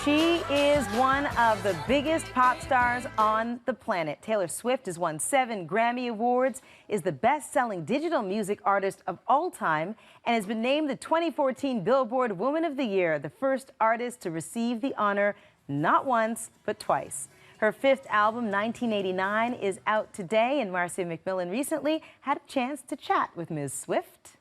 She is one of the biggest pop stars on the planet. Taylor Swift has won 7 Grammy Awards, is the best-selling digital music artist of all time, and has been named the 2014 Billboard Woman of the Year, the first artist to receive the honor not once, but twice. Her 5th album, 1989, is out today, and Marcia McMillan recently had a chance to chat with Ms. Swift.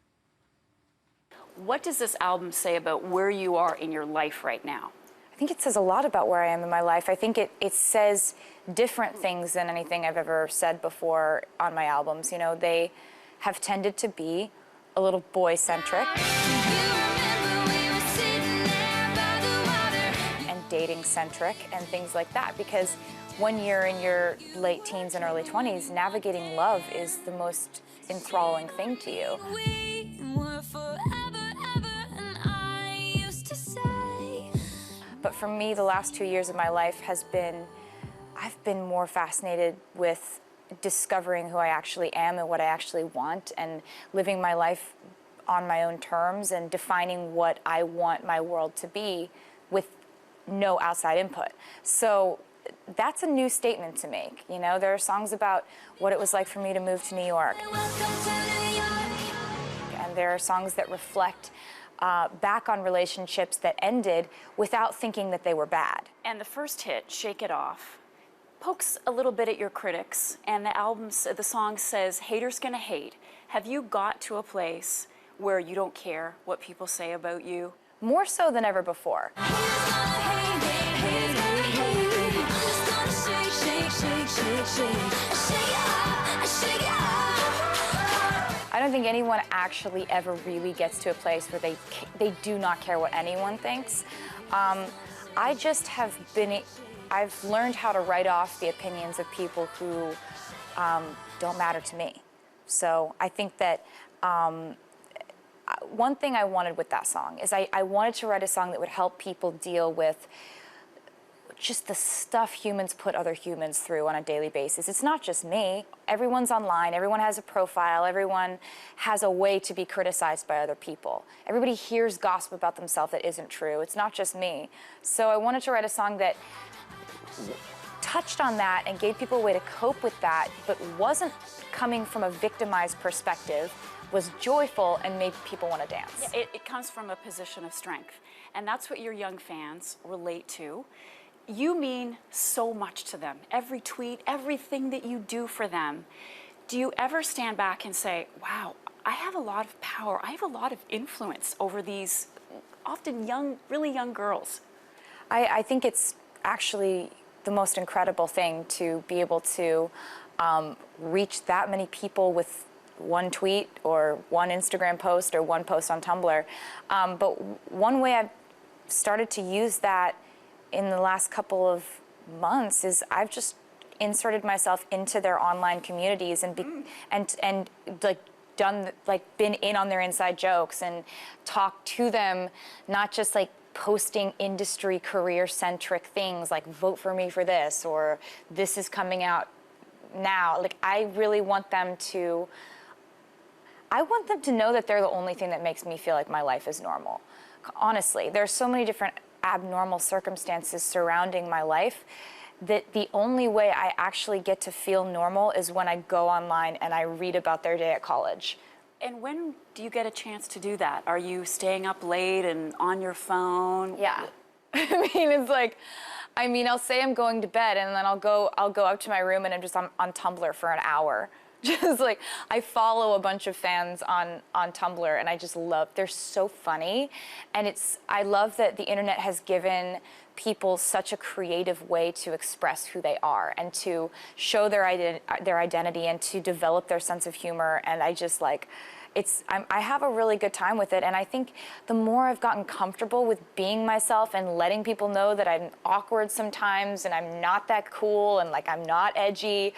What does this album say about where you are in your life right now? I think it says a lot about where I am in my life. I think it says different things than anything I've ever said before on my albums. You know, they have tended to be a little boy-centric and dating-centric and things like that, because when you're in your late teens and early 20s, navigating love is the most enthralling thing to you. But for me, the last 2 years of my life I've been more fascinated with discovering who I actually am and what I actually want, and living my life on my own terms and defining what I want my world to be with no outside input. So that's a new statement to make. You know, there are songs about what it was like for me to move to New York. And there are songs that reflect back on relationships that ended without thinking that they were bad. And the first hit, Shake It Off, pokes a little bit at your critics, and the song says, haters gonna hate. Have you got to a place where you don't care what people say about you? More so than ever before. I don't think anyone actually ever really gets to a place where they do not care what anyone thinks. I've learned how to write off the opinions of people who don't matter to me. So I think that one thing I wanted with that song is I wanted to write a song that would help people deal with just the stuff humans put other humans through on a daily basis. It's not just me. Everyone's online, everyone has a profile, everyone has a way to be criticized by other people. Everybody hears gossip about themselves that isn't true. It's not just me. So I wanted to write a song that touched on that and gave people a way to cope with that, but wasn't coming from a victimized perspective, was joyful and made people want to dance. Yeah, it comes from a position of strength, and that's what your young fans relate to. You mean so much to them. Every tweet, everything that you do for them. Do you ever stand back and say, wow, I have a lot of power, I have a lot of influence over these often young, really young girls? I think it's actually the most incredible thing to be able to reach that many people with one tweet or one Instagram post or one post on Tumblr. But one way I've started to use that in the last couple of months is I've just inserted myself into their online communities and been in on their inside jokes and talked to them, not just like posting industry career centric things like vote for me for this or this is coming out now. Like I really want them to know that they're the only thing that makes me feel like my life is normal. Honestly, there's so many different abnormal circumstances surrounding my life that the only way I actually get to feel normal is when I go online and I read about their day at college. And when do you get a chance to do that? Are you staying up late and on your phone? Yeah. It's like, I'll say I'm going to bed and then I'll go up to my room and I'm just on Tumblr for an hour. Just like, I follow a bunch of fans on Tumblr and I just love, they're so funny. And I love that the internet has given people such a creative way to express who they are and to show their identity and to develop their sense of humor. And I just like, I have a really good time with it, and I think the more I've gotten comfortable with being myself and letting people know that I'm awkward sometimes and I'm not that cool and like I'm not edgy,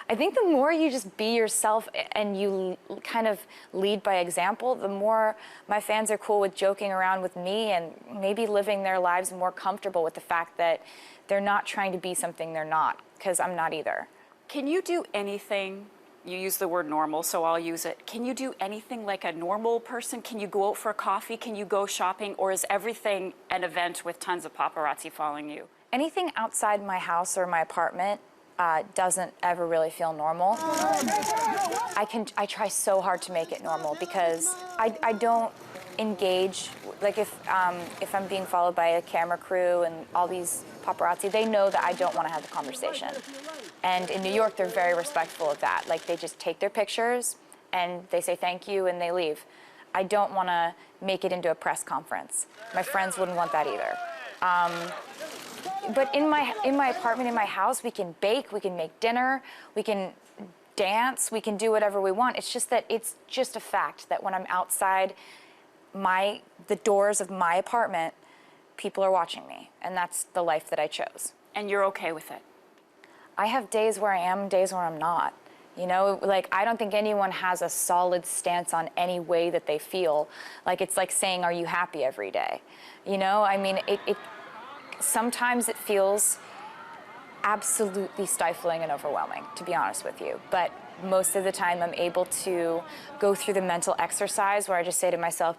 I think the more you just be yourself and you kind of lead by example, the more my fans are cool with joking around with me and maybe living their lives more comfortable with the fact that they're not trying to be something they're not, because I'm not either. Can you do anything you use the word normal, so I'll use it. Can you do anything like a normal person? Can you go out for a coffee? Can you go shopping? Or is everything an event with tons of paparazzi following you? Anything outside my house or my apartment doesn't ever really feel normal. I try so hard to make it normal because I don't engage, like if I'm being followed by a camera crew and all these paparazzi, they know that I don't want to have the conversation. And in New York, they're very respectful of that. Like they just take their pictures and they say thank you and they leave. I don't want to make it into a press conference. My friends wouldn't want that either. But in my apartment, in my house, we can bake, we can make dinner, we can dance, we can do whatever we want. It's just that it's just a fact that when I'm outside the doors of my apartment, people are watching me, and that's the life that I chose. And you're okay with it? I have days where I am, days where I'm not. You know, like I don't think anyone has a solid stance on any way that they feel. Like it's like saying, are you happy every day? You know, I mean, sometimes it feels absolutely stifling and overwhelming, to be honest with you. But most of the time I'm able to go through the mental exercise where I just say to myself,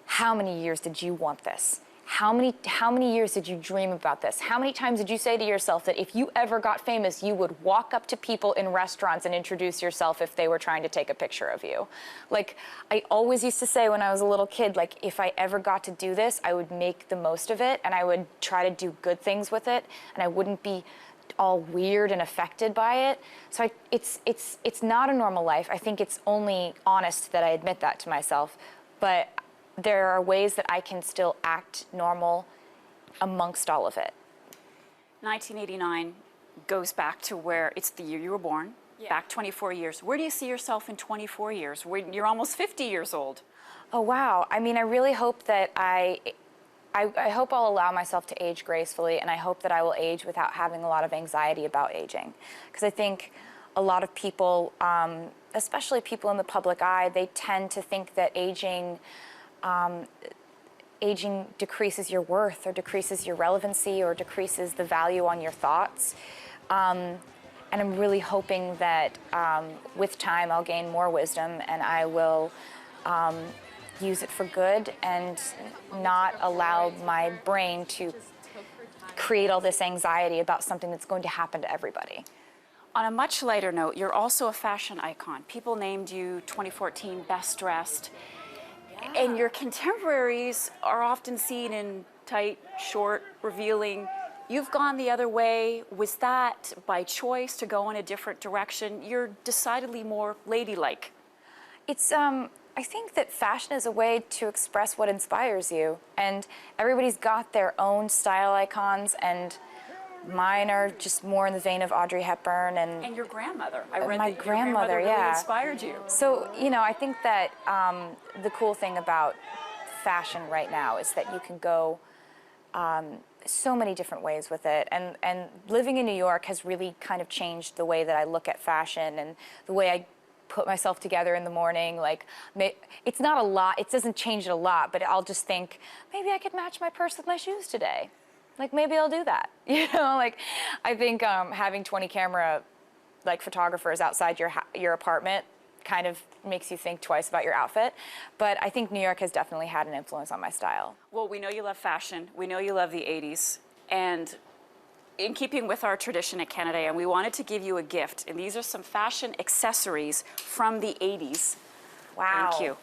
how many years did you want this? How many years did you dream about this? How many times did you say to yourself that if you ever got famous, you would walk up to people in restaurants and introduce yourself if they were trying to take a picture of you? Like, I always used to say when I was a little kid, like, if I ever got to do this, I would make the most of it, and I would try to do good things with it, and I wouldn't be all weird and affected by it. So it's not a normal life. I think it's only honest that I admit that to myself. But there are ways that I can still act normal amongst all of it. 1989 goes back to where it's the year you were born, back 24 years. Where do you see yourself in 24 years? You're almost 50 years old. Oh, wow. I mean, I really hope that I hope I'll allow myself to age gracefully, and I hope that I will age without having a lot of anxiety about aging. Because I think a lot of people, especially people in the public eye, they tend to think that aging decreases your worth or decreases your relevancy or decreases the value on your thoughts. And I'm really hoping that with time I'll gain more wisdom and I will use it for good and not allow my brain to create all this anxiety about something that's going to happen to everybody. On a much lighter note, you're also a fashion icon. People named you 2014 Best Dressed. And your contemporaries are often seen in tight, short, revealing. You've gone the other way. Was that by choice to go in a different direction? You're decidedly more ladylike. It's, I think that fashion is a way to express what inspires you. And everybody's got their own style icons, and mine are just more in the vein of Audrey Hepburn and your grandmother. I read my that your grandmother really yeah, inspired you. So, you know, I think that the cool thing about fashion right now is that you can go so many different ways with it. And living in New York has really kind of changed the way that I look at fashion and the way I put myself together in the morning. Like, it's not a lot, it doesn't change it a lot, but I'll just think, maybe I could match my purse with my shoes today. Like, maybe I'll do that, you know? Like, I think having 20 camera, like, photographers outside your apartment kind of makes you think twice about your outfit. But I think New York has definitely had an influence on my style. Well, we know you love fashion. We know you love the 80s. And in keeping with our tradition at Canada, and we wanted to give you a gift. And these are some fashion accessories from the 80s. Wow. Thank you.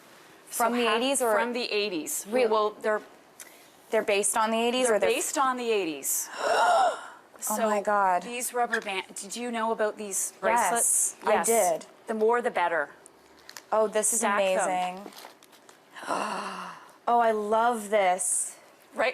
From the 80s or? From the 80s. Really? Well, they're based on the 80s? They're or based on the 80s. Oh my God. These rubber bands, did you know about these bracelets? Yes, I did. The more the better. Oh, this is Stack them. amazing. Oh, I love this. Right?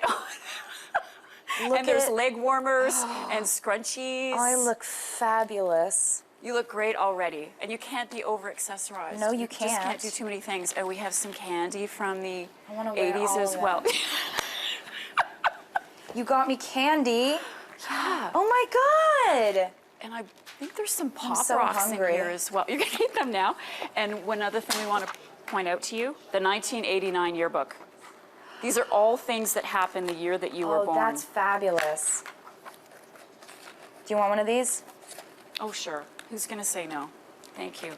Look And there's at, leg warmers and scrunchies. I look fabulous. You look great already, and you can't be over-accessorized. No, you just can't. can't do too many things. And we have some candy from the I wanna wear 80s all as of well. You got me candy. Yeah. Oh my God. And I think there's some pop so rocks hungry. in here as well. You can eat them now. And one other thing we want to point out to you, the 1989 yearbook. These are all things that happened the year that you were born. Oh, that's fabulous. Do you want one of these? Oh, sure. Who's going to say no? Thank you.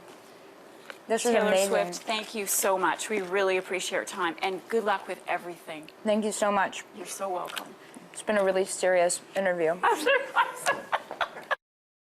This was Taylor amazing. Swift, thank you so much. We really appreciate your time, and good luck with everything. Thank you so much. You're so welcome. It's been a really serious interview. I'm sure.